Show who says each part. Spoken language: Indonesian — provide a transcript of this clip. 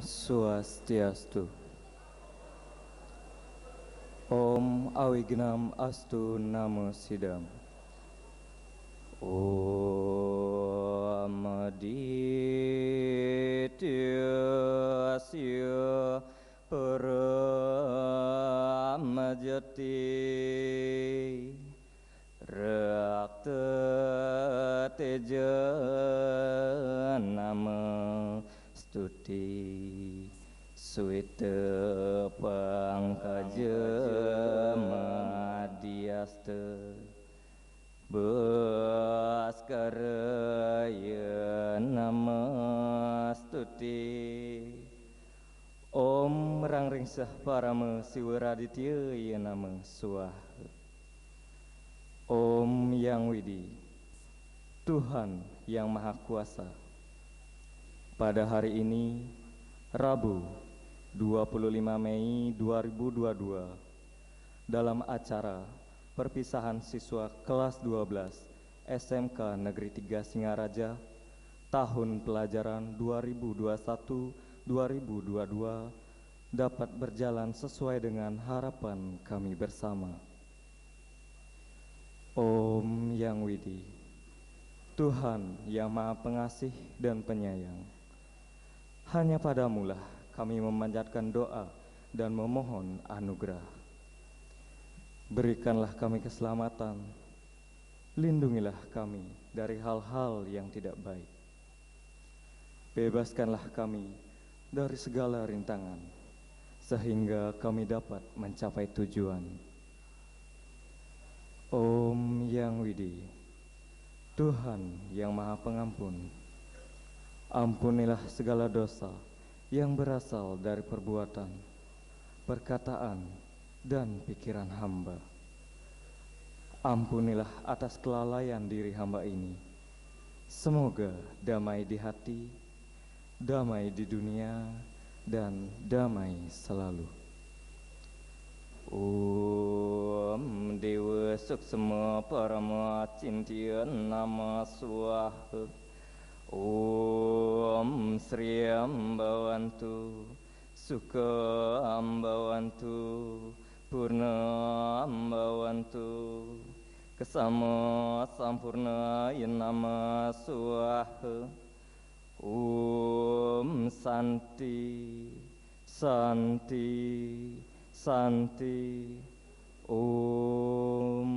Speaker 1: Swastiastu. Om Awignam Astu Namo Sidam. Om Aditya Asya Paramajati Rakta Teja Nama Stuti Suita Pangkaja Madhyasta Bhaskaraya Namastuti. Om Rangringsah Parama Siwaraditya Ya Nama Swaha. Om Yang Widi, Tuhan yang Maha Kuasa. Pada hari ini, Rabu 25 Mei 2022, dalam acara perpisahan siswa kelas 12 SMK Negeri 3 Singaraja tahun pelajaran 2021-2022 dapat berjalan sesuai dengan harapan kami bersama. Om Yang Widi, Tuhan yang Maha Pengasih dan Penyayang, hanya padamulah kami memanjatkan doa dan memohon anugerah. Berikanlah kami keselamatan, lindungilah kami dari hal-hal yang tidak baik. Bebaskanlah kami dari segala rintangan, sehingga kami dapat mencapai tujuan. Om Yang Widi, Tuhan yang Maha Pengampun, ampunilah segala dosa yang berasal dari perbuatan, perkataan, dan pikiran hamba. Ampunilah atas kelalaian diri hamba ini. Semoga damai di hati, damai di dunia, dan damai selalu. Om Dewa Suksema Parama Cintya Nama Swaha. Om Sri Ambawantu Sukha Ambawantu Purna Ambawantu Kesama Sampurna Nama Swaha. Om Santi Santi Santi. Om